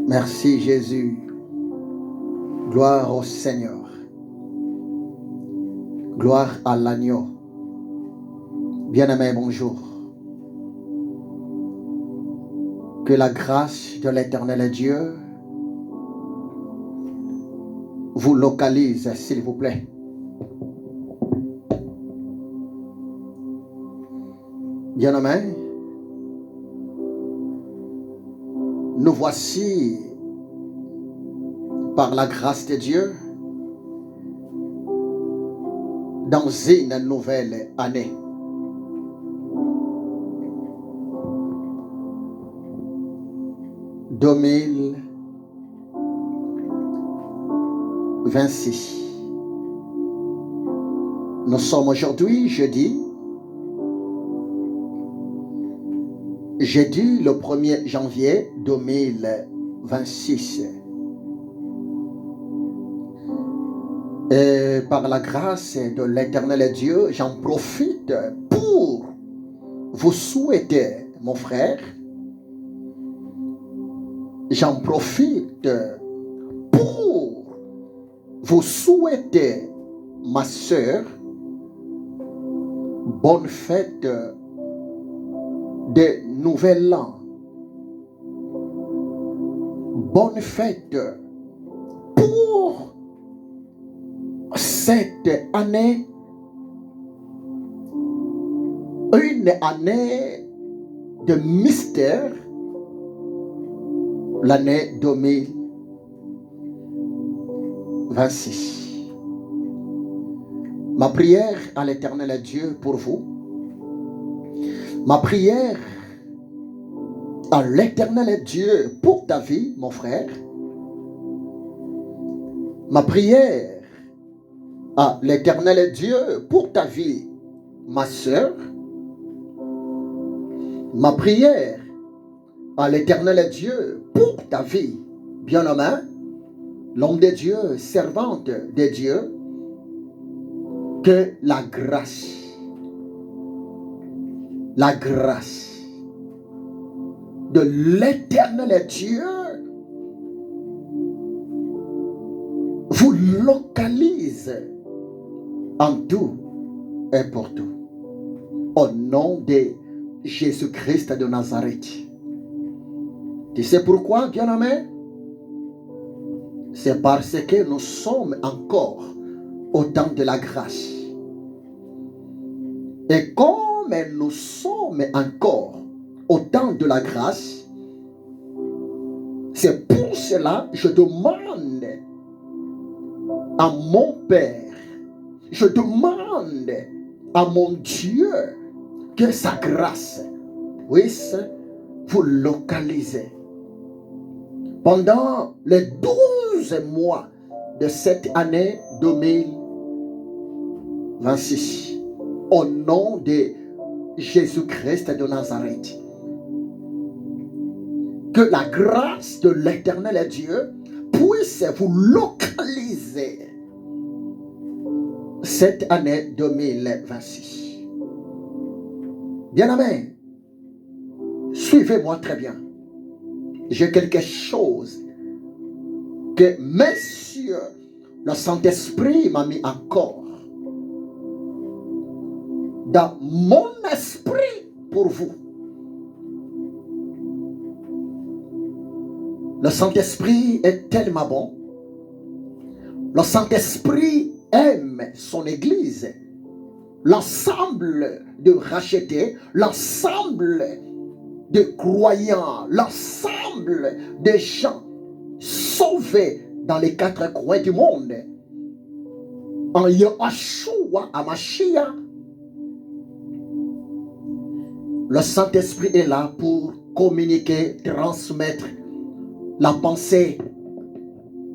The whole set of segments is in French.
Merci Jésus. Gloire au Seigneur. Gloire à l'agneau. Bien-aimé, bonjour. Que la grâce de l'Éternel Dieu vous localise, s'il vous plaît. Bien-aimé, nous voici, par la grâce de Dieu, dans une nouvelle année. « 2026. Nous sommes aujourd'hui jeudi le 1er janvier 2026. Et par la grâce de l'Éternel Dieu, j'en profite pour vous souhaiter, mon frère, j'en profite pour vous souhaiter, ma sœur, bonne fête de Nouvel An. Bonne fête pour cette année, une année de mystère, l'année 2026. Ma prière à l'Éternel Dieu pour vous, ma prière à l'Éternel Dieu pour ta vie, mon frère, ma prière à l'Éternel Dieu pour ta vie, ma sœur, ma prière à l'Éternel Dieu pour ta vie, bien-aimé, l'homme de Dieu, servante de Dieu, que la grâce de l'Éternel Dieu vous localise en tout et pour tout. Au nom de Jésus-Christ de Nazareth. Tu sais pourquoi, bien-aimé? C'est parce que nous sommes encore au temps de la grâce. Et comme nous sommes encore au temps de la grâce, c'est pour cela que je demande à mon Père, je demande à mon Dieu que sa grâce puisse vous localiser. Pendant les 12 mois de cette année 2026, au nom de Jésus-Christ de Nazareth, que la grâce de l'Éternel Dieu puisse vous localiser cette année 2026. Bien-aimé, suivez-moi très bien. J'ai quelque chose que Monsieur le Saint-Esprit m'a mis encore dans mon esprit pour vous. Le Saint-Esprit est tellement bon. Le Saint-Esprit aime son Église. L'ensemble de rachetés, l'ensemble de croyants, l'ensemble des gens sauvés dans les 4 coins du monde. En Yeshua HaMashiach, le Saint-Esprit est là pour communiquer, transmettre la pensée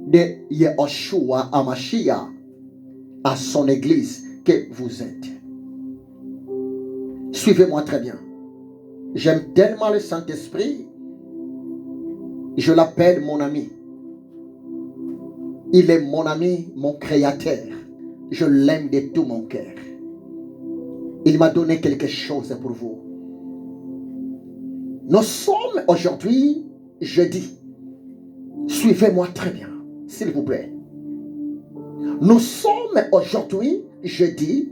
de Yeshua HaMashiach à son Église que vous êtes. Suivez-moi très bien. J'aime tellement le Saint-Esprit, je l'appelle mon ami. Il est mon ami, mon créateur. Je l'aime de tout mon cœur. Il m'a donné quelque chose pour vous. Nous sommes aujourd'hui jeudi Suivez-moi très bien, s'il vous plaît. Nous sommes aujourd'hui, jeudi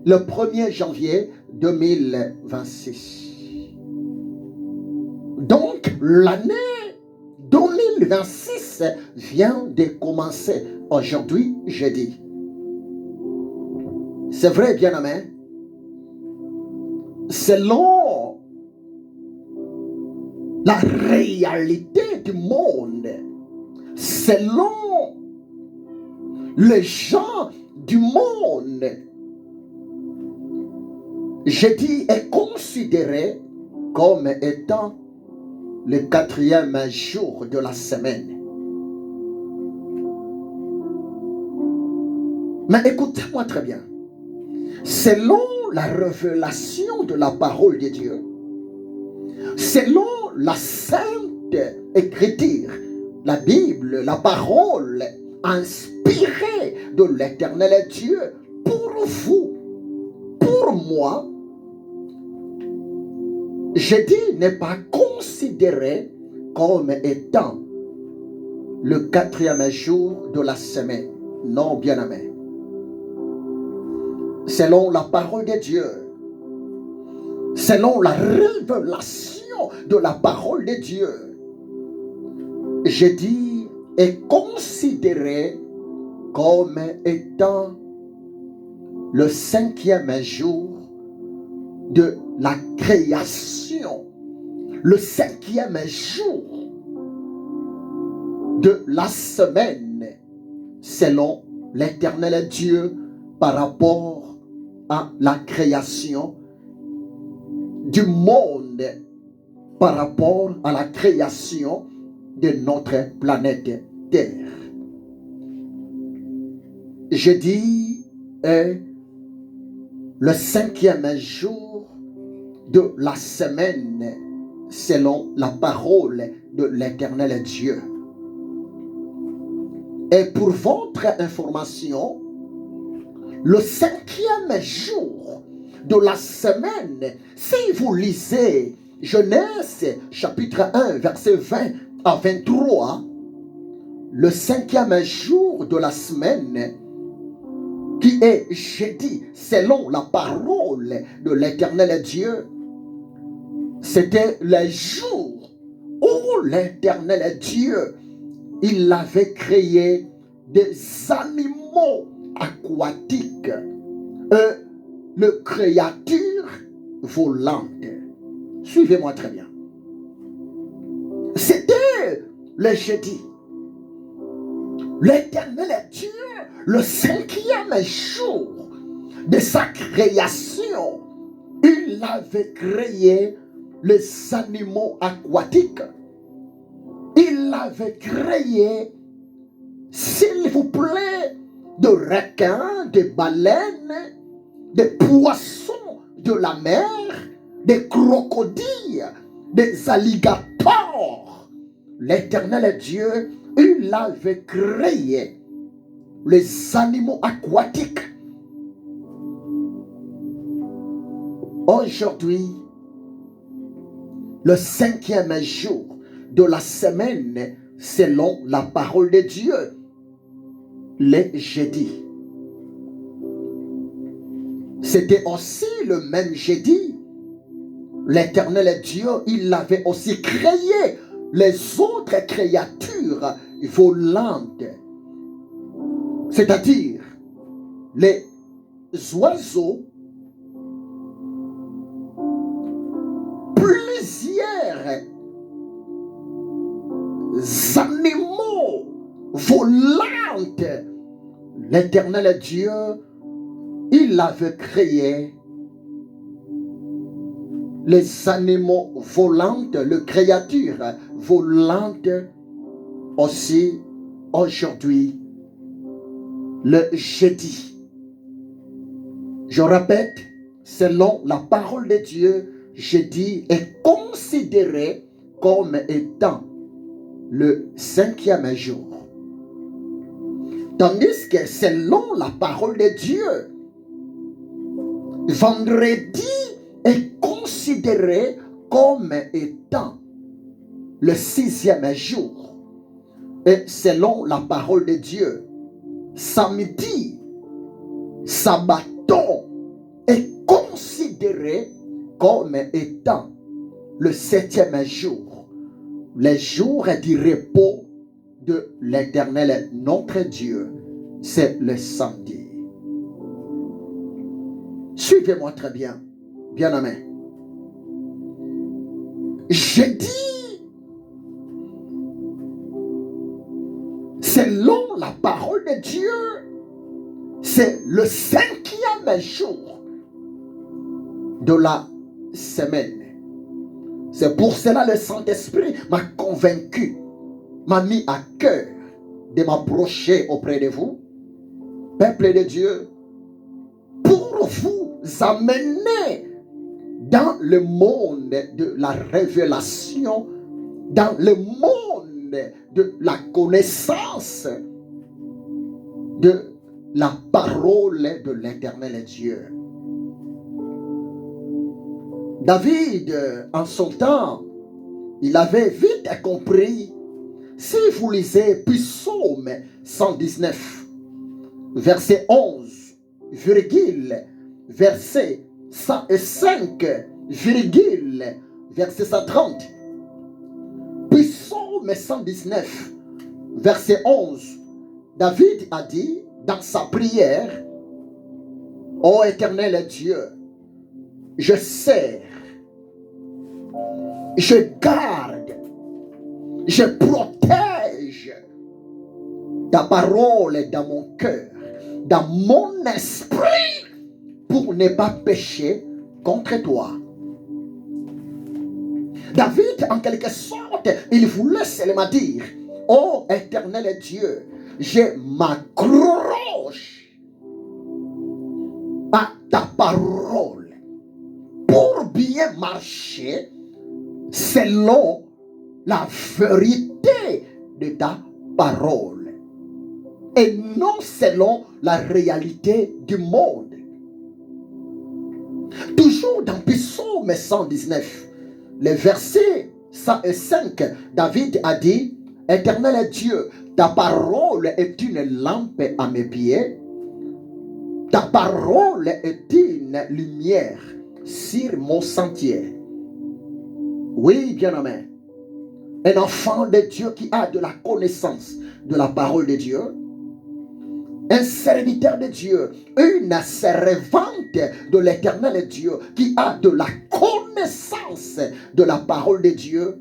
le 1er janvier 2026. Donc, l'année 2026 vient de commencer aujourd'hui, jeudi. C'est vrai, bien-aimé. Selon la réalité du monde, selon les gens du monde, jeudi est considéré comme étant le 4e jour de la semaine. Mais écoutez-moi très bien. Selon la révélation de la parole de Dieu, selon la sainte écriture, la Bible, la parole inspirée de l'Éternel Dieu, pour vous, pour moi, jeudi n'est pas considéré comme étant le 4e jour de la semaine. Non, bien-aimé. Selon la parole de Dieu, selon la révélation de la parole de Dieu, jeudi est considéré comme étant le 5e jour de la création, le 5e jour de la semaine, selon l'Éternel Dieu, par rapport à la création du monde, par rapport à la création de notre planète Terre. Jeudi est le 5e jour de la semaine, selon la parole de l'Éternel Dieu. Et pour votre information, le 5e jour de la semaine, si vous lisez Genèse chapitre 1, verset 20 à 23, le 5e jour de la semaine, qui est jeudi, selon la parole de l'Éternel Dieu, c'était le jour où l'Éternel Dieu, il avait créé des animaux aquatiques, le créature volante. Suivez-moi très bien. C'était le jeudi. L'Éternel Dieu, le 5e jour de sa création, il avait créé les animaux aquatiques. Il avait créé, s'il vous plaît, de requins, de baleines, des poissons de la mer, des crocodiles, des alligators. L'Éternel Dieu, il avait créé les animaux aquatiques. Aujourd'hui, le 5e jour de la semaine, selon la parole de Dieu, le jeudi. C'était aussi le même jeudi. L'Éternel Dieu, il avait aussi créé les autres créatures volantes, c'est-à-dire les oiseaux, plusieurs animaux volants. L'Éternel Dieu, il avait créé les animaux volants, les créatures volantes aussi aujourd'hui, le jeudi. Je répète, selon la parole de Dieu, jeudi est considéré comme étant le 5e jour. Tandis que selon la parole de Dieu, vendredi est considéré comme étant le 6e jour. Et selon la parole de Dieu, samedi, sabbaton, est considéré comme étant le 7e jour, le jour du repos de l'Éternel, notre Dieu, c'est le samedi. Suivez-moi très bien, bien-aimés. Jeudi, selon la parole de Dieu, c'est le 5e jour de la semaine. C'est pour cela que le Saint-Esprit m'a convaincu, m'a mis à cœur de m'approcher auprès de vous, peuple de Dieu, pour vous amener dans le monde de la révélation, dans le monde de la connaissance de la parole de l'Éternel Dieu. David, en son temps, il avait vite compris. Si vous lisez Psaume 119, verset 11, verset 105, verset 130. Psaume 119, verset 11, David a dit dans sa prière, ô Éternel Dieu, je sers, je garde, je protège ta parole dans mon cœur, dans mon esprit, pour ne pas pécher contre toi. David, en quelque sorte, il voulait seulement dire, ô Éternel Dieu, je m'accroche à ta parole pour bien marcher selon la vérité de ta parole et non selon la réalité du monde. Toujours dans Psaume 119, le verset 105, David a dit, Éternel Dieu, ta parole est une lampe à mes pieds, ta parole est une lumière sur mon sentier. Oui, bien-aimé, un enfant de Dieu qui a de la connaissance de la parole de Dieu, un serviteur de Dieu, une servante de l'Éternel Dieu qui a de la connaissance de la parole de Dieu,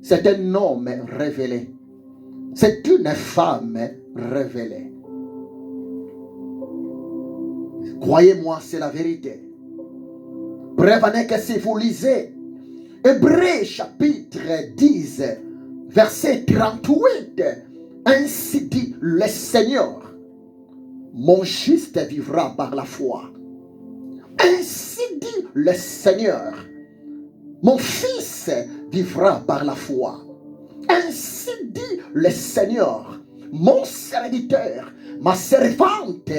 c'est un homme révélé. C'est une femme révélée. Croyez-moi, c'est la vérité. Prévenez que si vous lisez Hébreux chapitre 10, verset 38, ainsi dit le Seigneur, mon juste vivra par la foi. Ainsi dit le Seigneur, mon fils vivra par la foi. Ainsi dit le Seigneur, mon serviteur, ma servante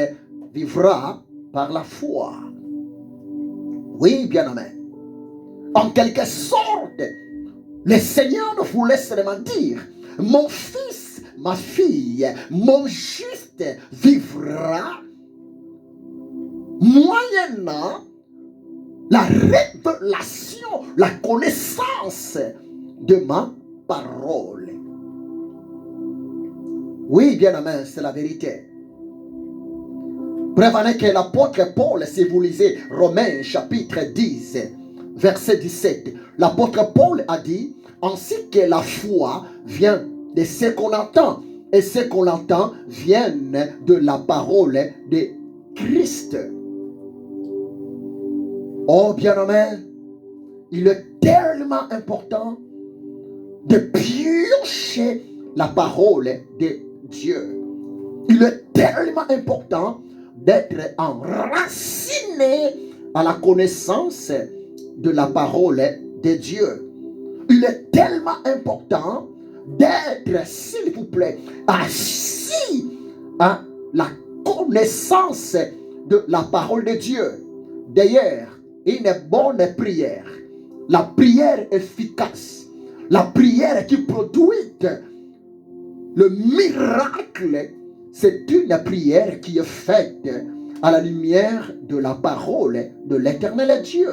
vivra par la foi. Oui, bien-aimé. En quelque sorte, le Seigneur ne vous laisse seulement dire, mon fils, ma fille, mon juste vivra moyennant la révélation, la connaissance de ma parole. Oui, bien-aimé, c'est la vérité. Prévenez que l'apôtre Paul, si vous lisez Romains chapitre 10, verset 17, l'apôtre Paul a dit, ainsi que la foi vient de ce qu'on entend, et ce qu'on entend vient de la parole de Christ. Oh bien-aimé, il est tellement important de piocher la parole de Dieu. Il est tellement important d'être enraciné à la connaissance de la parole de Dieu. Il est tellement important d'être, s'il vous plaît, assis à la connaissance de la parole de Dieu. D'ailleurs, une bonne prière, la prière efficace, La prière qui produit le miracle, c'est une prière qui est faite à la lumière de la parole de l'Éternel Dieu.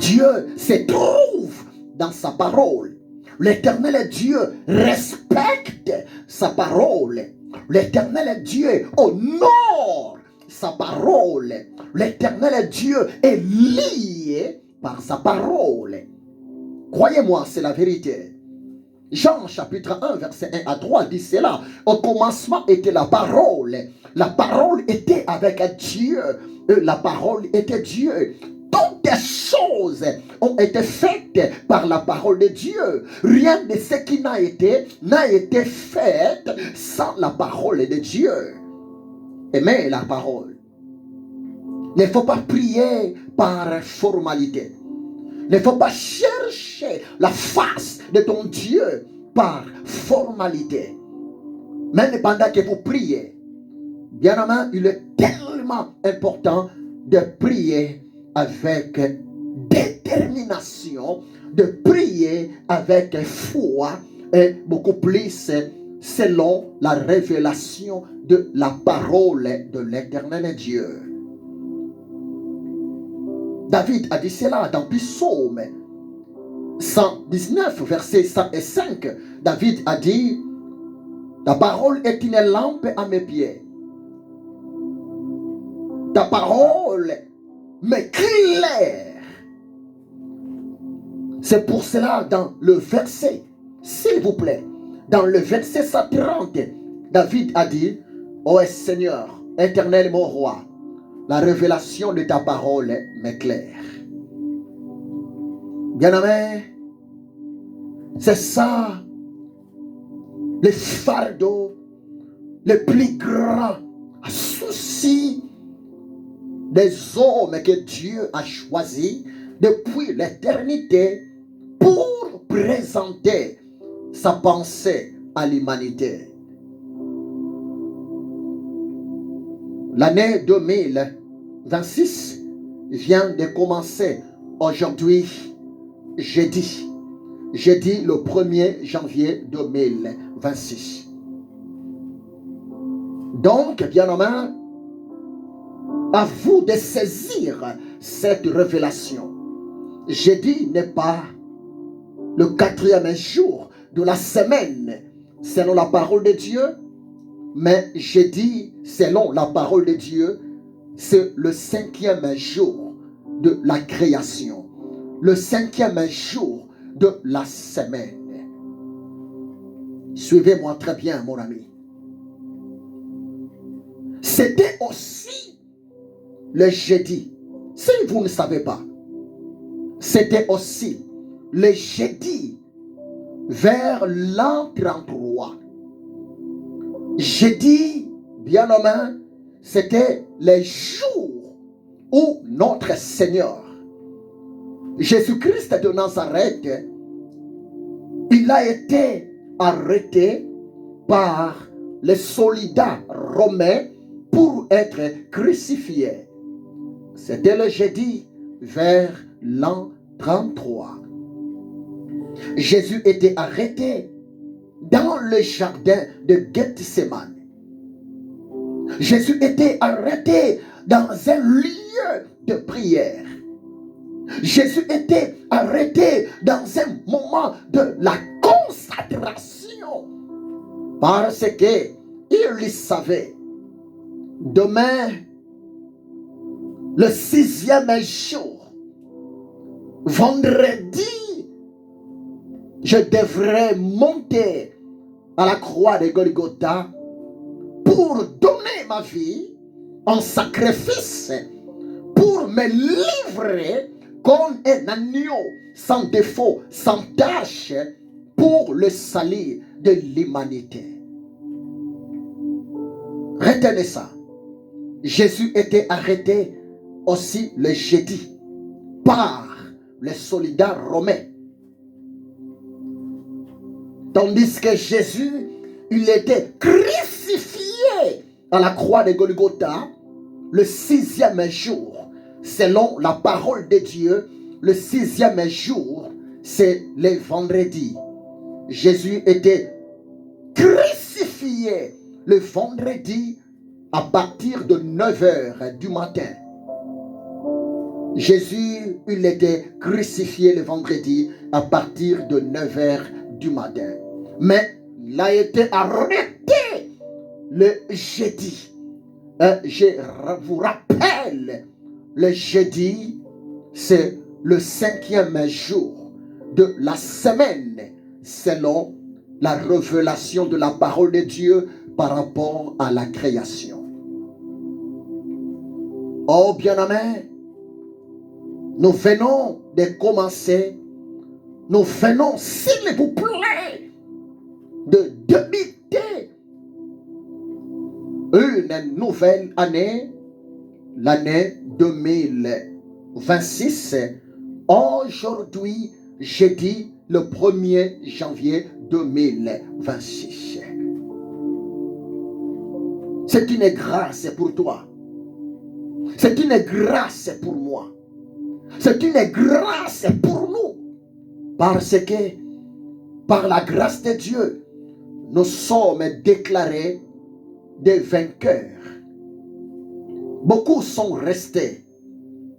Dieu se trouve dans sa parole. L'Éternel Dieu respecte sa parole. L'Éternel Dieu honore sa parole. L'Éternel Dieu est lié par sa parole. Croyez-moi, c'est la vérité. Jean chapitre 1, verset 1 à 3 dit cela. Au commencement était la parole. La parole était avec Dieu. La parole était Dieu. Toutes les choses ont été faites par la parole de Dieu. Rien de ce qui n'a été fait sans la parole de Dieu. Aimez la parole. Il ne faut pas prier par formalité. Il ne faut pas chercher la face de ton Dieu par formalité. Même pendant que vous priez, bien aimé, il est tellement important de prier avec détermination, de prier avec foi et beaucoup plus selon la révélation de la parole de l'Éternel Dieu. David a dit cela dans Psaume 119, verset 105. David a dit, ta parole est une lampe à mes pieds. Ta parole m'éclaire. C'est pour cela dans le verset, s'il vous plaît, dans le verset 130, David a dit, ô Seigneur, éternel mon roi, la révélation de ta parole m'éclaire. Bien-aimé, c'est ça le fardeau le plus grand souci des hommes que Dieu a choisis depuis l'éternité pour présenter sa pensée à l'humanité. L'année 2026 vient de commencer aujourd'hui, jeudi le 1er janvier 2026. Donc, bien-aimés, à vous de saisir cette révélation. Jeudi n'est pas le 4e jour de la semaine selon la parole de Dieu, mais jeudi, selon la parole de Dieu, c'est le 5e jour de la création, le 5e jour de la semaine. Suivez-moi très bien, mon ami. C'était aussi le jeudi. Si vous ne savez pas, c'était aussi le jeudi vers l'an 33. Jeudi, bien nommé, c'était le jour où notre Seigneur, Jésus-Christ de Nazareth, il a été arrêté par les soldats romains pour être crucifié. C'était le jeudi vers l'an 33. Jésus était arrêté dans le jardin de Gethsémane. Jésus était arrêté dans un lieu de prière. Jésus était arrêté dans un moment de la consécration parce que il savait, demain, le 6e jour, vendredi, je devrais monter à la croix de Golgotha pour donner ma vie en sacrifice, pour me livrer comme un agneau sans défaut, sans tache, pour le salut de l'humanité. Retenez ça. Jésus était arrêté aussi le jeudi par les soldats romains. Tandis que Jésus, il était crucifié à la croix de Golgotha le 6e jour. Selon la parole de Dieu, le 6e jour, c'est le vendredi. Jésus était crucifié le vendredi à partir de 9 heures du matin. Jésus, il était crucifié le vendredi à partir de 9 heures du matin. Mais il a été arrêté le jeudi. Je vous rappelle, le jeudi, c'est le 5e jour de la semaine, selon la révélation de la parole de Dieu par rapport à la création. Oh bien-aimé, nous venons de commencer, nous venons, s'il vous plaît, de débuter une nouvelle année, l'année 2026. Aujourd'hui, jeudi, le 1er janvier 2026. C'est une grâce pour toi. C'est une grâce pour moi. C'est une grâce pour nous. Parce que, par la grâce de Dieu, nous sommes déclarés des vainqueurs. Beaucoup sont restés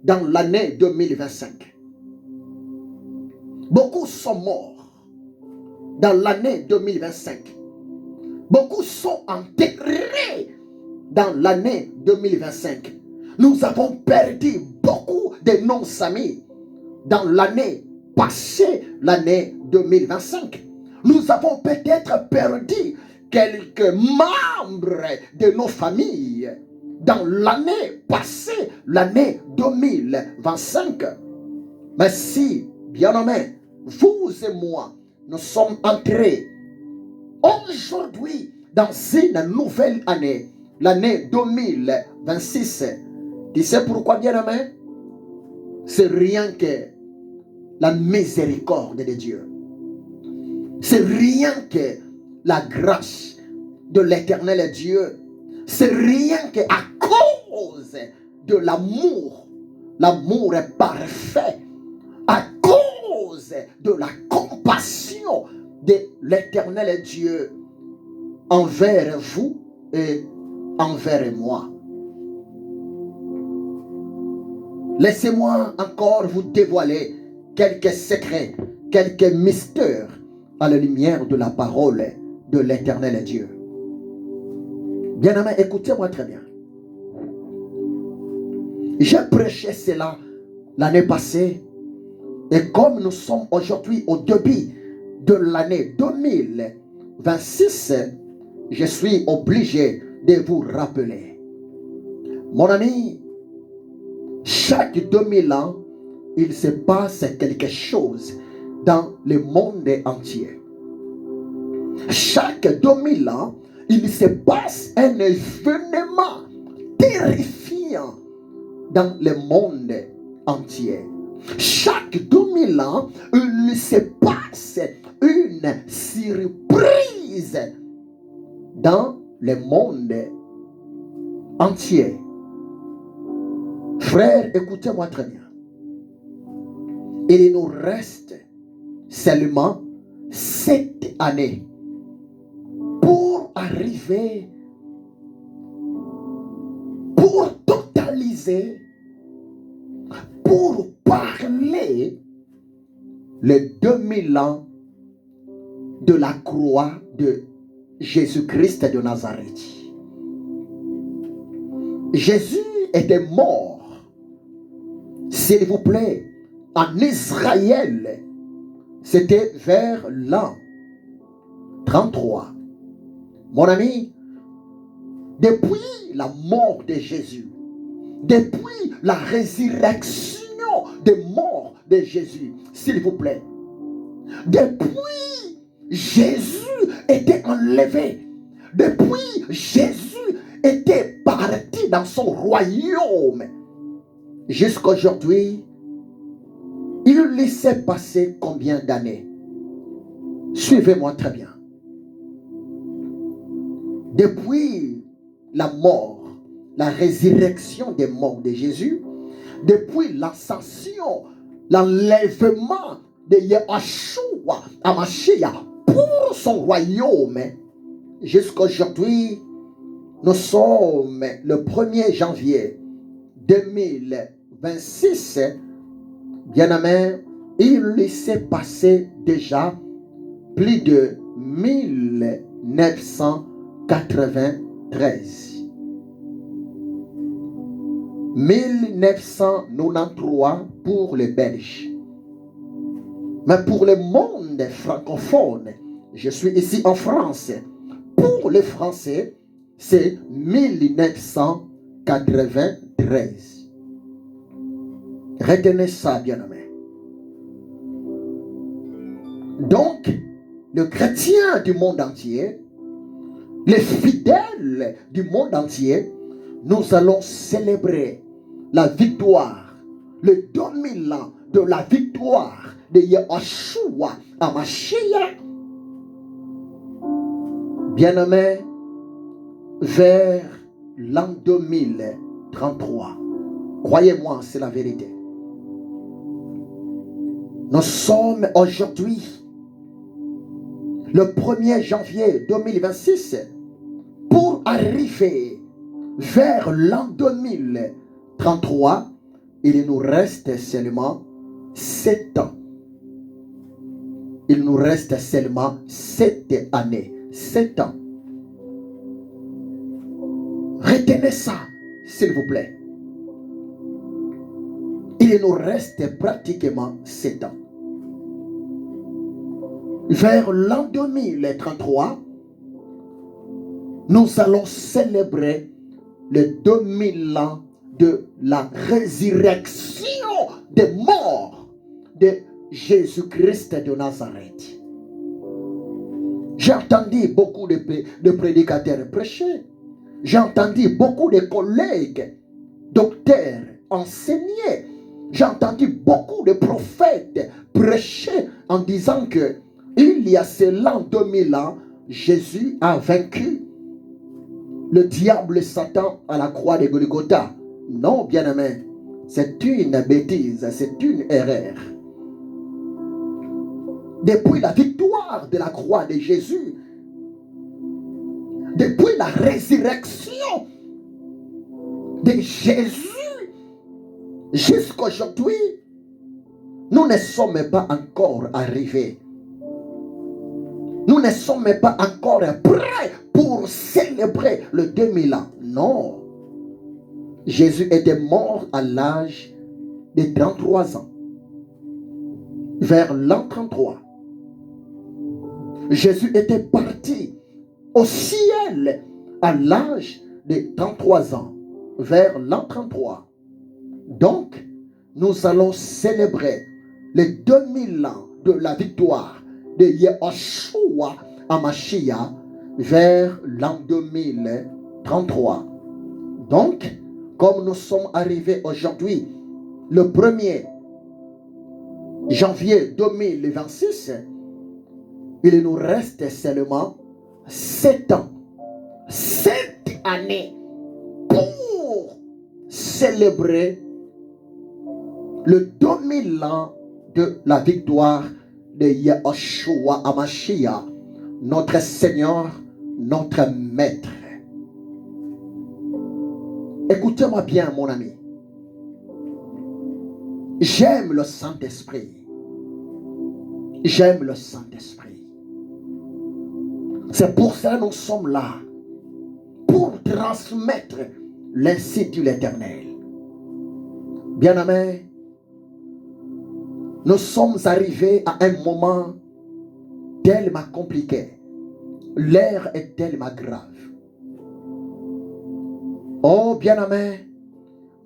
dans l'année 2025. Beaucoup sont morts dans l'année 2025. Beaucoup sont enterrés dans l'année 2025. Nous avons perdu beaucoup de nos amis dans l'année passée, l'année 2025. Nous avons peut-être perdu quelques membres de nos familles dans l'année passée, l'année 2025. Mais si, bien-aimés, vous et moi, nous sommes entrés aujourd'hui dans une nouvelle année, l'année 2026. Tu sais pourquoi, bien-aimé? C'est rien que la miséricorde de Dieu. C'est rien que la grâce de l'éternel Dieu. C'est rien que à cause de l'amour. L'amour est parfait. À cause de la compassion de l'éternel Dieu envers vous et envers moi. Laissez-moi encore vous dévoiler quelques secrets, quelques mystères à la lumière de la parole de l'éternel Dieu. Bien-aimé, écoutez-moi très bien. J'ai prêché cela l'année passée. Et comme nous sommes aujourd'hui au début de l'année 2026, je suis obligé de vous rappeler. Mon ami, chaque 2000 ans, il se passe quelque chose dans le monde entier. Chaque 2000 ans, il se passe un événement terrifiant dans le monde entier. Chaque 2000 ans, il se passe une surprise dans le monde entier. Frères, écoutez-moi très bien. Il nous reste seulement 7 années pour arriver, pour totaliser, pour parler les 2000 ans de la croix de Jésus-Christ de Nazareth. Jésus était mort, s'il vous plaît, en Israël. C'était vers l'an 33. Mon ami, depuis la mort de Jésus, depuis la résurrection des morts de Jésus, s'il vous plaît, depuis Jésus était enlevé, depuis Jésus était parti dans son royaume, jusqu'à aujourd'hui, il s'est passé combien d'années? Suivez-moi très bien. Depuis la mort, la résurrection des morts de Jésus, depuis l'ascension, l'enlèvement de Yeshua HaMashiach pour son royaume. Jusqu'aujourd'hui, nous sommes le 1er janvier 2026. Bien-aimés, il s'est passé déjà plus de 1993. 1993 pour les Belges. Mais pour le monde francophone, je suis ici en France. Pour les Français, c'est 1993. Retenez ça, bien-aimés. Donc, le chrétien du monde entier, les fidèles du monde entier, nous allons célébrer la victoire, le 2000 ans de la victoire de Yeshua HaMashiach. Bien-aimés, vers l'an 2033. Croyez-moi, c'est la vérité. Nous sommes aujourd'hui le 1er janvier 2026 pour arriver vers l'an 2033. Il nous reste seulement 7 ans. Il nous reste seulement 7 années. 7 ans. Retenez ça, s'il vous plaît. Il nous reste pratiquement 7 ans. Vers l'an 2033, nous allons célébrer les 2000 ans de la résurrection des morts de Jésus-Christ de Nazareth. J'ai entendu beaucoup de prédicateurs prêcher. J'ai entendu beaucoup de collègues, docteurs, enseigner. J'ai entendu beaucoup de prophètes prêcher en disant que il y a cela 2000 ans, Jésus a vaincu le diable Satan à la croix de Golgotha. Non, bien-aimé, c'est une bêtise, c'est une erreur. Depuis la victoire de la croix de Jésus, depuis la résurrection de Jésus, jusqu'à aujourd'hui, nous ne sommes pas encore arrivés. Nous ne sommes pas encore prêts pour célébrer le 2000 ans. Non. Jésus était mort à l'âge de 33 ans. Vers l'an 33. Jésus était parti au ciel à l'âge de 33 ans. Vers l'an 33. Donc, nous allons célébrer les 2000 ans de la victoire de Yeshua HaMashiach vers l'an 2033. Donc, comme nous sommes arrivés aujourd'hui, le 1er janvier 2026, il nous reste seulement 7 ans, 7 années pour célébrer le 2000 ans de la victoire de Yeshua HaMashiach, notre Seigneur, notre Maître. Écoutez-moi bien, mon ami. J'aime le Saint-Esprit. J'aime le Saint-Esprit. C'est pour ça que nous sommes là, pour transmettre l'Institut de l'Éternel. Bien-aimés, nous sommes arrivés à un moment tellement compliqué. L'air est tellement grave. Oh, bien-aimés,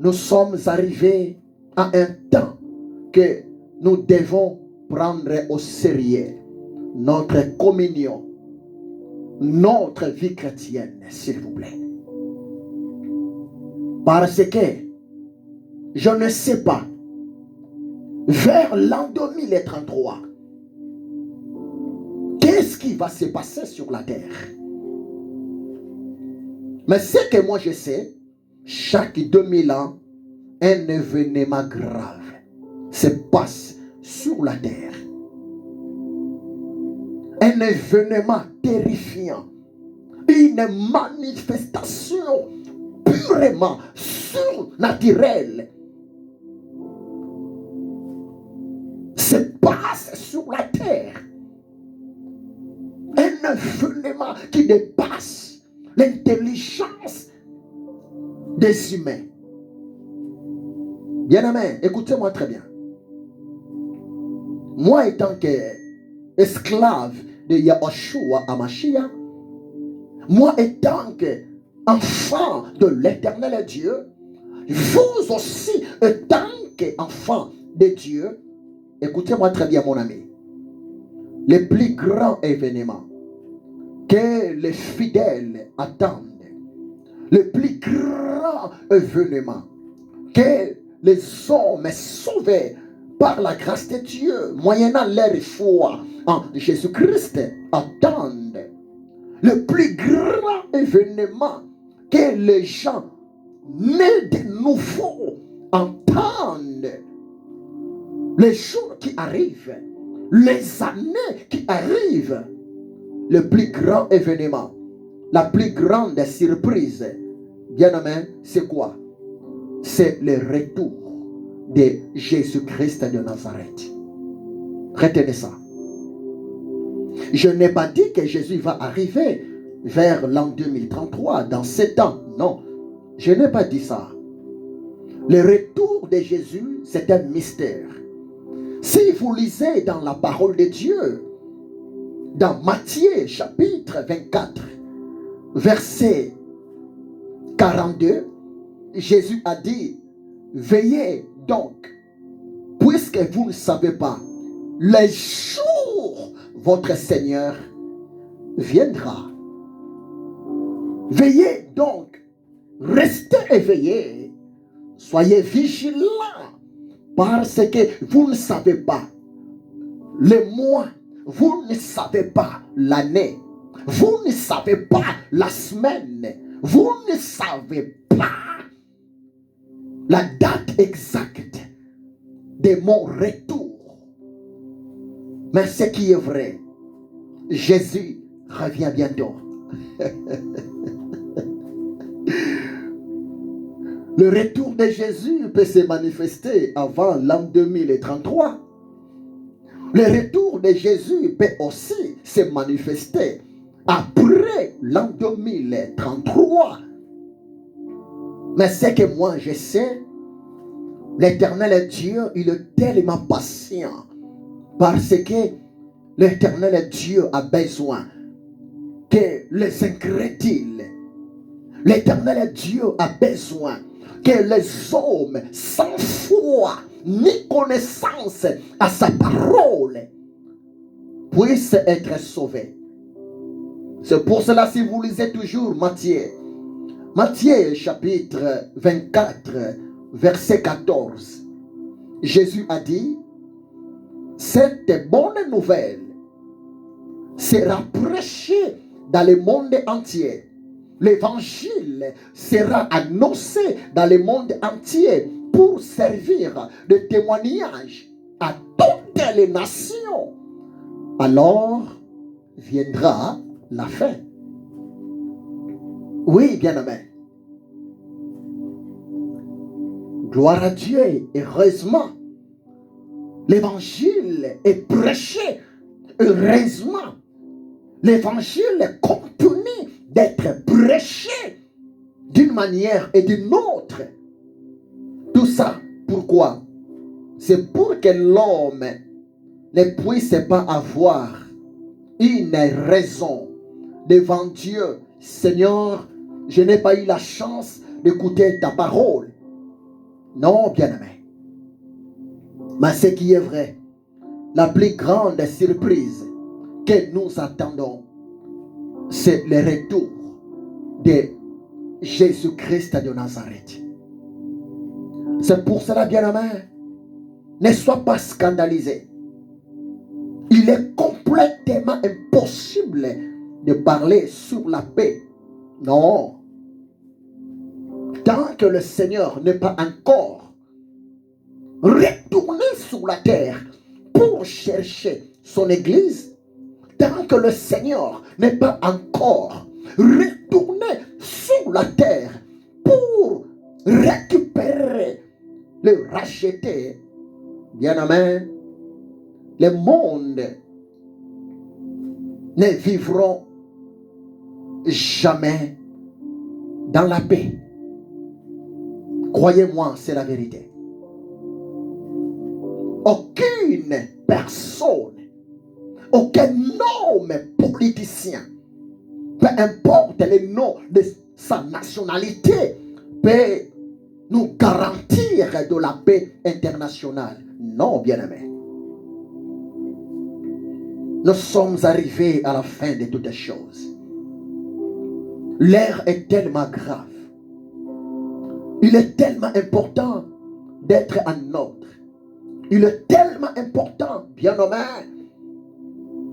nous sommes arrivés à un temps que nous devons prendre au sérieux notre communion, notre vie chrétienne, s'il vous plaît. Parce que je ne sais pas, vers l'an 2033, qu'est-ce qui va se passer sur la terre? Mais ce que moi je sais, chaque 2000 ans, un événement grave se passe sur la terre. un événement terrifiant, une manifestation purement surnaturelle se passe sur la terre. Un événement qui dépasse l'intelligence des humains. Bien-aimés, écoutez-moi très bien. Moi, étant qu'esclave de Yahushua Hamashiach, moi, étant qu'enfant de l'éternel Dieu, vous aussi, étant qu'enfant de Dieu, écoutez-moi très bien, mon ami. Le plus grand événement que les fidèles attendent, le plus grand événement que les hommes sauvés par la grâce de Dieu, moyennant leur foi en Jésus-Christ, attendent, le plus grand événement que les gens nés de nouveau entendent, les jours qui arrivent, les années qui arrivent, le plus grand événement, la plus grande surprise, bien-aimé, c'est quoi? C'est le retour de Jésus-Christ de Nazareth. Retenez ça. Je n'ai pas dit que Jésus va arriver vers l'an 2033, dans 7 ans. Non, je n'ai pas dit ça. Le retour de Jésus, c'est un mystère. Si vous lisez dans la parole de Dieu, dans Matthieu chapitre 24, verset 42, Jésus a dit, veillez donc, puisque vous ne savez pas, les jours votre Seigneur viendra. Veillez donc, restez éveillés, soyez vigilants, parce que vous ne savez pas le mois, vous ne savez pas l'année, vous ne savez pas la semaine, vous ne savez pas la date exacte de mon retour. Mais ce qui est vrai, Jésus revient bientôt. Le retour de Jésus peut se manifester avant l'an 2033. Le retour de Jésus peut aussi se manifester après l'an 2033. Mais ce que moi je sais, l'éternel Dieu, il est tellement patient parce que l'éternel Dieu a besoin que les incrédules, l'éternel Dieu a besoin que les hommes sans foi ni connaissance à sa parole puissent être sauvés. C'est pour cela, si vous lisez toujours Matthieu chapitre 24, verset 14, Jésus a dit, cette bonne nouvelle sera prêchée dans le monde entier. L'évangile sera annoncé dans le monde entier pour servir de témoignage à toutes les nations. Alors viendra la fin. Oui, bien-aimé. Gloire à Dieu, heureusement. L'évangile est prêché, heureusement. L'évangile continue d'être prêché d'une manière et d'une autre. Tout ça, pourquoi? C'est pour que l'homme ne puisse pas avoir une raison devant Dieu. Seigneur, je n'ai pas eu la chance d'écouter ta parole. Non, bien-aimé. Mais ce qui est vrai, la plus grande surprise que nous attendons, c'est le retour de Jésus-Christ de Nazareth. C'est pour cela, bien-aimé, ne sois pas scandalisé. Il est complètement impossible de parler sur la paix. Non. Tant que le Seigneur n'est pas encore retourné sur la terre pour chercher son église, tant tant que le Seigneur n'est pas encore retourné sur la terre pour récupérer, le racheter, bien-aimé, les mondes ne vivront jamais dans la paix. Croyez-moi, c'est la vérité. Aucune personne, aucun homme politicien, peu importe le nom de sa nationalité, peut nous garantir de la paix internationale. Non, bien-aimés. Nous sommes arrivés à la fin de toutes les choses. L'ère est tellement grave. Il est tellement important d'être en ordre. Il est tellement important, bien-aimé,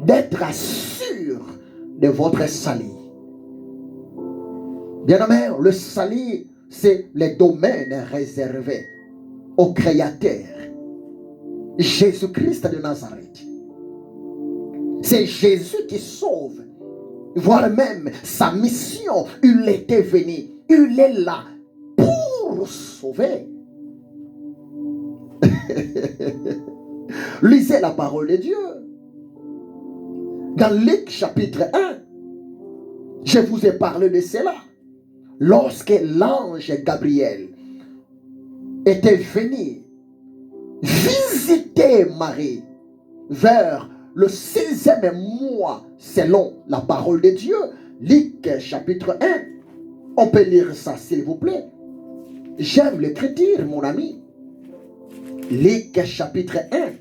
d'être sûr de votre salut. Bien-aimé, le salut, c'est le domaine réservé au Créateur, Jésus-Christ de Nazareth. C'est Jésus qui sauve, voire même sa mission. Il était venu, il est là pour sauver. Lisez la parole de Dieu. Dans Luc chapitre 1, je vous ai parlé de cela. Lorsque l'ange Gabriel était venu visiter Marie vers le 6e mois, selon la parole de Dieu, Luc chapitre 1, on peut lire ça s'il vous plaît. J'aime l'écriture, mon ami. Luc chapitre 1,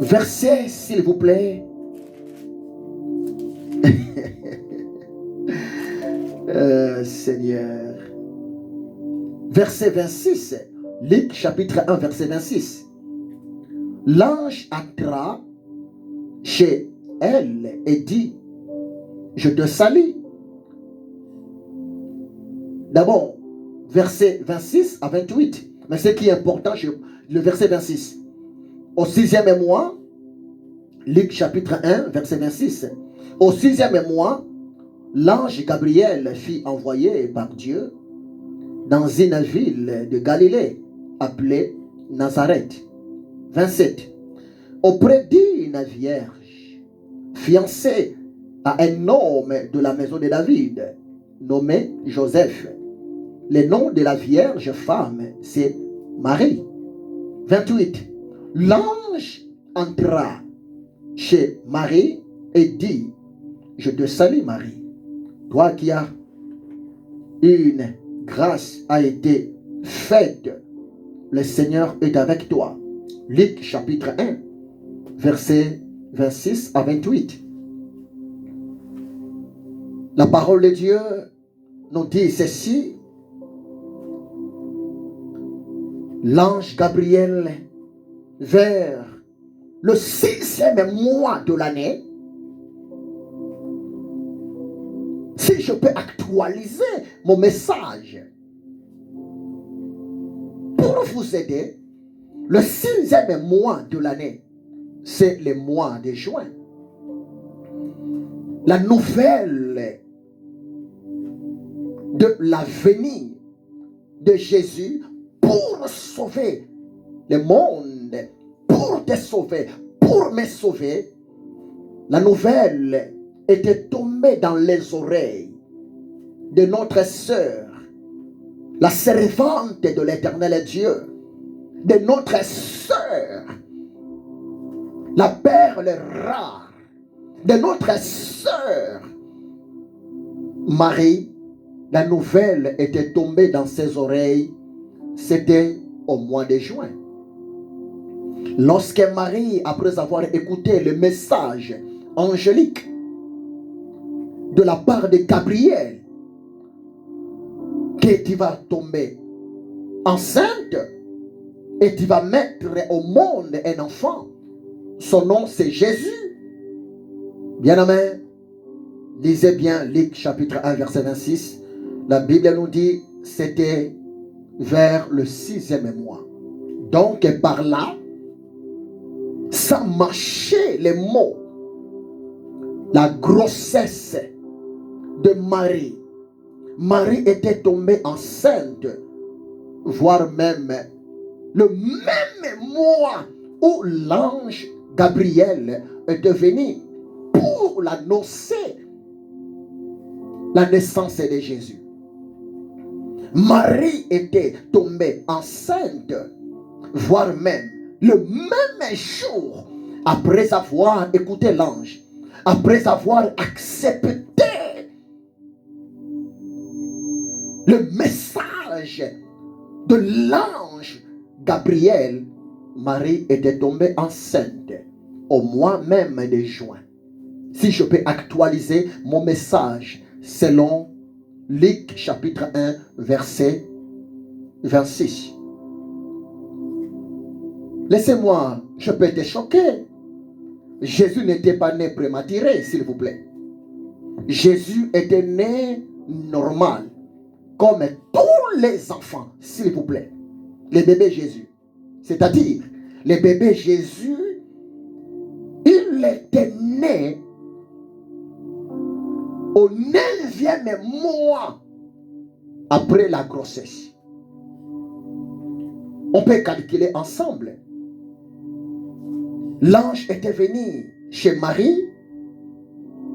verset s'il vous plaît. Seigneur. Verset 26. Luc chapitre 1, verset 26. L'ange entra chez elle et dit, je te salue. D'abord, verset 26 à 28. Mais ce qui est important, le verset 26. Au 6e mois, Luc chapitre 1, verset 26. Au 6e mois, l'ange Gabriel fut envoyé par Dieu dans une ville de Galilée appelée Nazareth. 27. Auprès d'une vierge fiancée à un homme de la maison de David nommé Joseph. Le nom de la vierge femme, c'est Marie. 28. L'ange entra chez Marie et dit, je te salue Marie, toi qui as une grâce a été faite, le Seigneur est avec toi. Luc chapitre 1, verset 26 à 28. La parole de Dieu nous dit ceci. L'ange Gabriel, vers le 6e mois de l'année, si je peux actualiser mon message pour vous aider, le 6e mois de l'année, c'est le mois de juin. La nouvelle de la venue de Jésus pour sauver le monde, pour te sauver, pour me sauver. La nouvelle était tombée dans les oreilles de notre sœur, la servante de l'Éternel Dieu, de notre sœur, la perle rare, de notre sœur Marie. La nouvelle était tombée dans ses oreilles. C'était au mois de juin. Lorsque Marie, après avoir écouté le message angélique de la part de Gabriel, que tu vas tomber enceinte et tu vas mettre au monde un enfant, son nom c'est Jésus. Bien-aimé, lisez bien Luc chapitre 1 verset 26. La Bible nous dit c'était vers le 6e mois. Donc par là, ça mâchait les mots. La grossesse de Marie. Marie était tombée enceinte, voire même le même mois où l'ange Gabriel est venu pour l'annoncer la naissance de Jésus. Marie était tombée enceinte, voire même le même jour, après avoir écouté l'ange, après avoir accepté le message de l'ange Gabriel. Marie était tombée enceinte au mois même de juin. Si je peux actualiser mon message selon Luc chapitre 1 verset 26. Laissez-moi, je peux être choqué. Jésus n'était pas né prématuré, s'il vous plaît. Jésus était né normal, comme tous les enfants, s'il vous plaît. Les bébés Jésus. C'est-à-dire, les bébés Jésus, il était né au 9e mois après la grossesse. On peut calculer ensemble. L'ange était venu chez Marie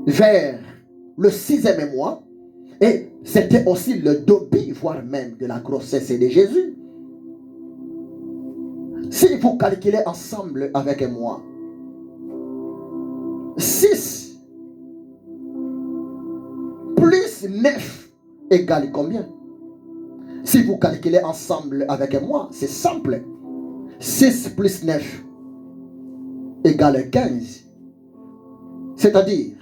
vers le 6e mois et c'était aussi le début, voire même de la grossesse de Jésus. Si vous calculez ensemble avec moi, 6 plus 9 égale combien? Si vous calculez ensemble avec moi, c'est simple. 6 plus 9 égale 15. C'est-à-dire,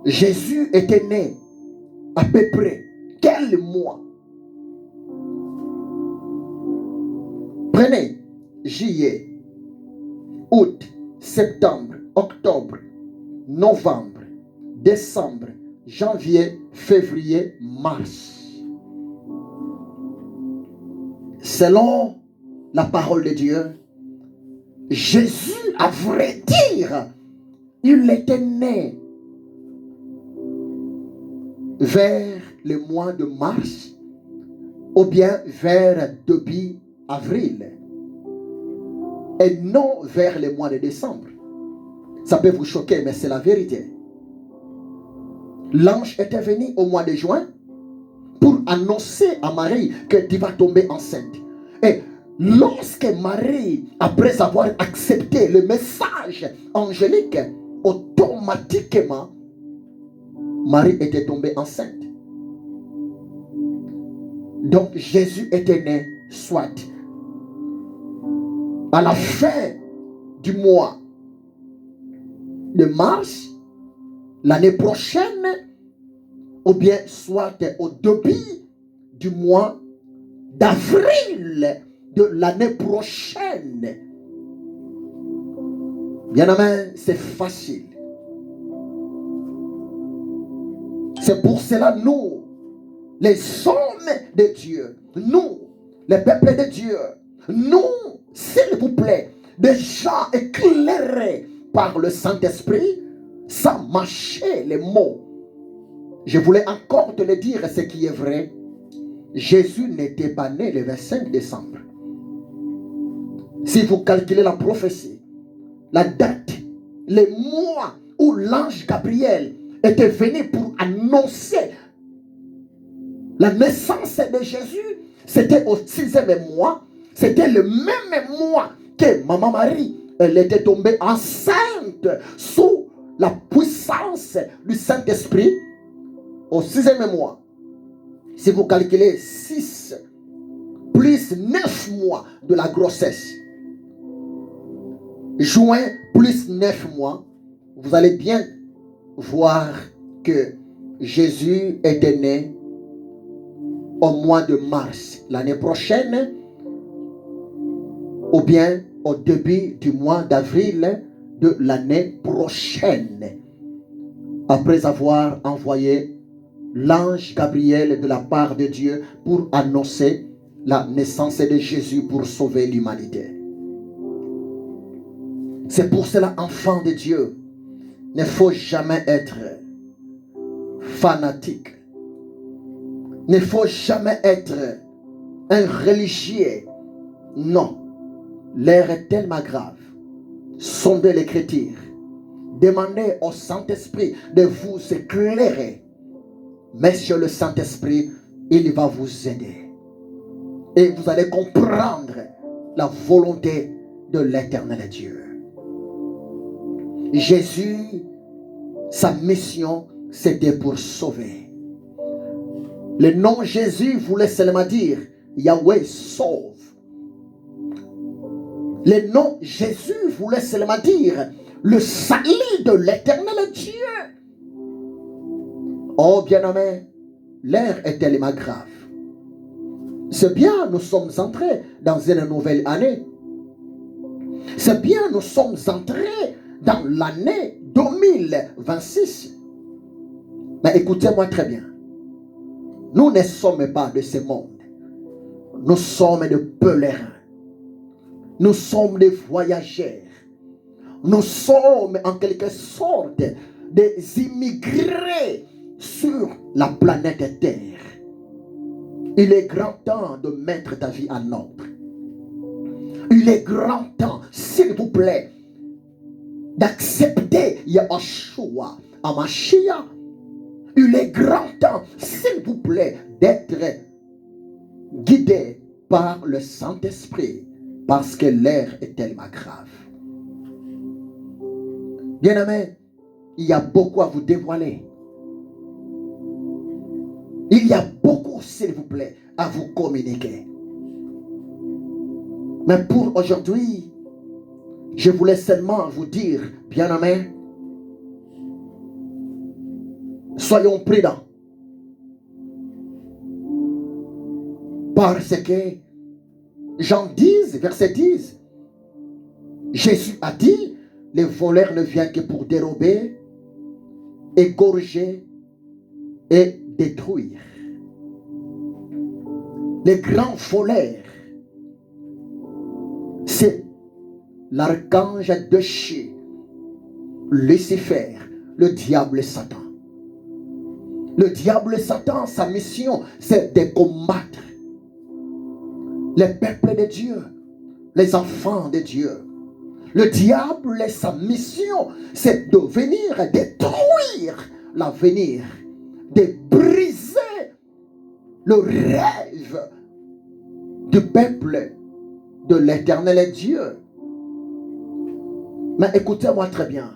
Jésus était né à peu près quel mois? Prenez juillet, août, septembre, octobre, novembre, décembre, janvier, février, mars. Selon la parole de Dieu, Jésus, à vrai dire, il était né vers le mois de mars ou bien vers début avril et non vers le mois de décembre. Ça peut vous choquer, mais c'est la vérité. L'ange était venu au mois de juin pour annoncer à Marie que tu vas tomber enceinte. Et lorsque Marie, après avoir accepté le message angélique, automatiquement, Marie était tombée enceinte. Donc Jésus était né soit à la fin du mois de mars l'année prochaine, ou bien soit au début du mois d'avril de l'année prochaine. Bien aimé, c'est facile. C'est pour cela nous, les hommes de Dieu, nous, les peuples de Dieu, nous, s'il vous plaît, des gens éclairés par le Saint-Esprit, sans mâcher les mots. Je voulais encore te le dire, ce qui est vrai. Jésus n'était pas né le 25 décembre. Si vous calculez la prophétie, la date, les mois où l'ange Gabriel était venu pour annoncer la naissance de Jésus, c'était au 6e mois. C'était le même mois que Maman Marie, elle était tombée enceinte sous la puissance du Saint-Esprit au 6e mois. Si vous calculez 6 plus 9 mois de la grossesse, juin plus 9 mois, vous allez bien voir que Jésus était né au mois de mars l'année prochaine, ou bien au début du mois d'avril de l'année prochaine, après avoir envoyé l'ange Gabriel de la part de Dieu pour annoncer la naissance de Jésus pour sauver l'humanité. C'est pour cela, enfant de Dieu, ne faut jamais être fanatique. Ne faut jamais être un religieux. Non. L'heure est tellement grave. Sondez l'Écriture. Demandez au Saint-Esprit de vous éclairer. Monsieur le Saint-Esprit, il va vous aider. Et vous allez comprendre la volonté de l'Éternel Dieu. Jésus, sa mission, c'était pour sauver. Le nom Jésus voulait seulement dire Yahweh sauve. Le nom Jésus voulait seulement dire le salut de l'Éternel Dieu. Oh bien-aimé, l'heure est tellement grave. C'est bien, nous sommes entrés dans une nouvelle année. C'est bien, nous sommes entrés dans l'année 2026. Mais écoutez-moi très bien. Nous ne sommes pas de ce monde. Nous sommes des pèlerins. Nous sommes des voyageurs. Nous sommes en quelque sorte des immigrés sur la planète Terre. Il est grand temps de mettre ta vie en ordre. Il est grand temps, s'il vous plaît, d'accepter Yahshua HaMashiach. Il est grand temps, s'il vous plaît, d'être guidé par le Saint-Esprit, parce que l'heure est tellement grave. Bien-aimés, il y a beaucoup à vous dévoiler. Il y a beaucoup, s'il vous plaît, à vous communiquer. Mais pour aujourd'hui, je voulais seulement vous dire, bien-aimés, soyons prudents. Parce que Jean 10, verset 10, Jésus a dit, les voleurs ne viennent que pour dérober, égorger et détruire. Les grands voleurs, c'est l'archange déchu, Lucifer, le diable Satan. Le diable Satan, sa mission, c'est de combattre les peuples de Dieu, les enfants de Dieu. Le diable, sa mission, c'est de venir détruire l'avenir, de briser le rêve du peuple de l'Éternel Dieu. Mais écoutez-moi très bien.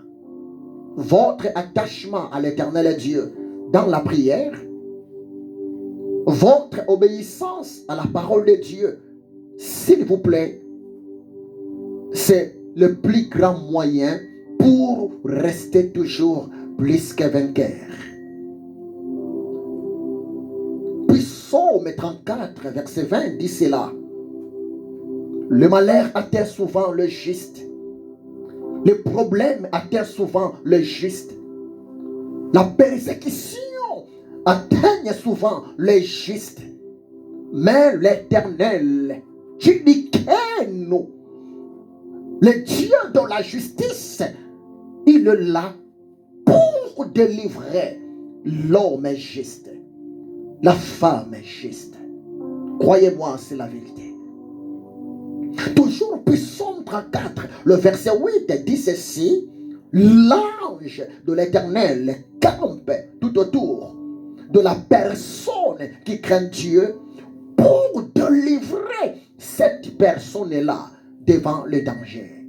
Votre attachement à l'Éternel Dieu dans la prière, votre obéissance à la parole de Dieu, s'il vous plaît, c'est le plus grand moyen pour rester toujours plus que vainqueur. Puis Psaume 34, verset 20 dit cela. Le malheur atteint souvent le juste. Le problème atteint souvent le juste. La persécution atteint souvent les justes. Mais l'Éternel, qui dit nous, le Dieu de la justice, il est là pour délivrer l'homme juste, la femme juste. Croyez-moi, c'est la vérité. Toujours Psaume 34, le verset 8 dit ceci. L'ange de l'Éternel campe tout autour de la personne qui craint Dieu pour délivrer cette personne-là devant le danger.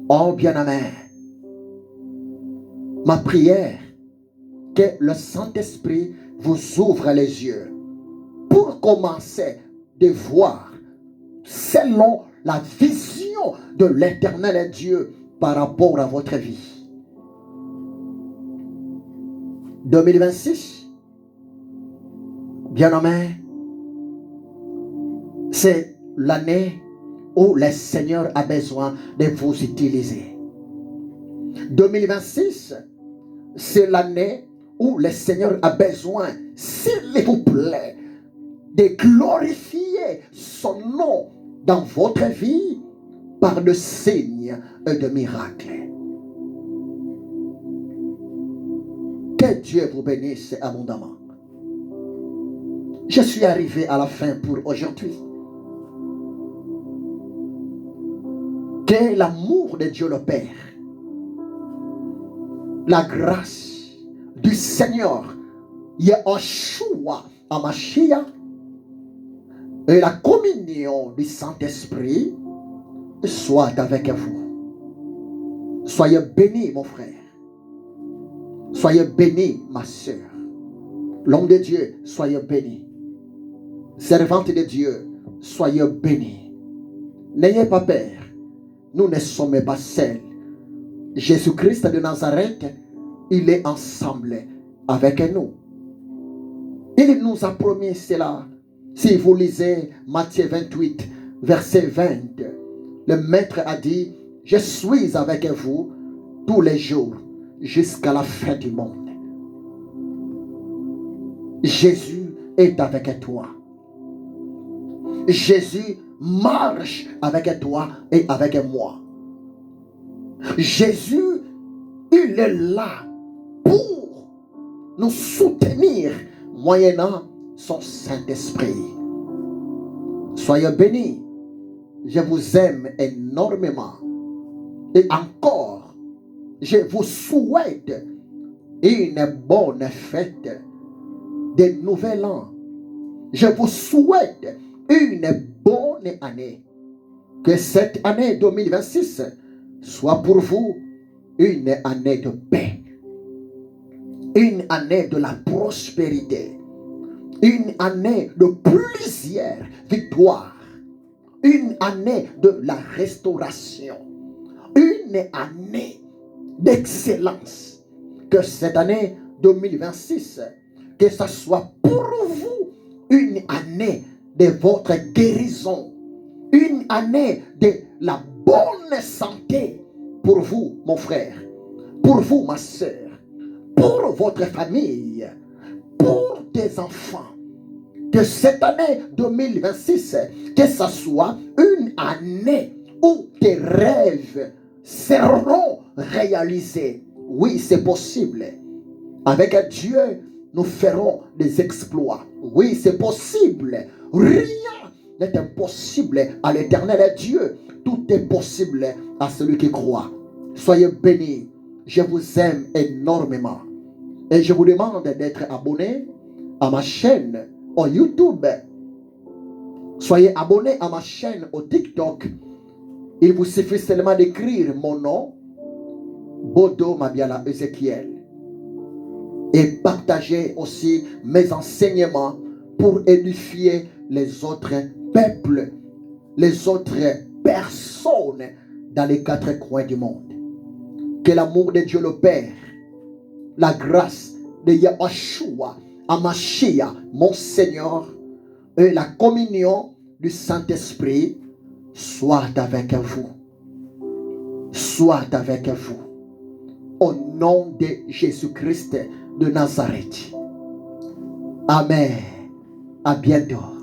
Oh bien-aimé, ma prière, que le Saint-Esprit vous ouvre les yeux pour commencer de voir selon la vision de l'Éternel Dieu par rapport à votre vie. 2026, bien-aimé, c'est l'année où le Seigneur a besoin de vous utiliser. 2026, c'est l'année où le Seigneur a besoin, s'il vous plaît, de glorifier son nom dans votre vie par de signes et de miracles. Que Dieu vous bénisse abondamment. Je suis arrivé à la fin pour aujourd'hui. Que l'amour de Dieu le Père, la grâce du Seigneur Yeshua HaMashiach et la communion du Saint-Esprit soit avec vous. Soyez bénis, mon frère. Soyez bénis, ma soeur. L'homme de Dieu, soyez bénis. Servante de Dieu, soyez bénis. N'ayez pas peur. Nous ne sommes pas seuls. Jésus-Christ de Nazareth, il est ensemble avec nous. Il nous a promis cela. Si vous lisez Matthieu 28, verset 20, le Maître a dit, je suis avec vous tous les jours jusqu'à la fin du monde. Jésus est avec toi. Jésus marche avec toi et avec moi. Jésus, il est là pour nous soutenir moyennant son Saint-Esprit. Soyez bénis. Je vous aime énormément. Et encore, je vous souhaite une bonne fête de Nouvel An. Je vous souhaite une bonne année. Que cette année 2026 soit pour vous une année de paix, une année de la prospérité, une année de plusieurs victoires, une année de la restauration, une année d'excellence. Que cette année 2026, que ce soit pour vous une année de votre guérison, une année de la bonne santé pour vous, mon frère, pour vous, ma soeur, pour votre famille, pour tes enfants. Que cette année 2026, que ce soit une année où tes rêves seront réalisés. Oui, c'est possible. Avec Dieu, nous ferons des exploits. Oui, c'est possible. Rien n'est impossible à l'Éternel Dieu. Tout est possible à celui qui croit. Soyez bénis. Je vous aime énormément. Et je vous demande d'être abonné à ma chaîne au YouTube. Soyez abonné à ma chaîne au TikTok. Il vous suffit seulement d'écrire mon nom, Bodo Mabiala Ezekiel. Et partagez aussi mes enseignements pour édifier les autres peuples, les autres personnes dans les quatre coins du monde. Que l'amour de Dieu le Père, la grâce de Yeshua HaMashiach, mon Seigneur, et la communion du Saint-Esprit soit avec vous. Soit avec vous. Au nom de Jésus-Christ de Nazareth. Amen. À bientôt.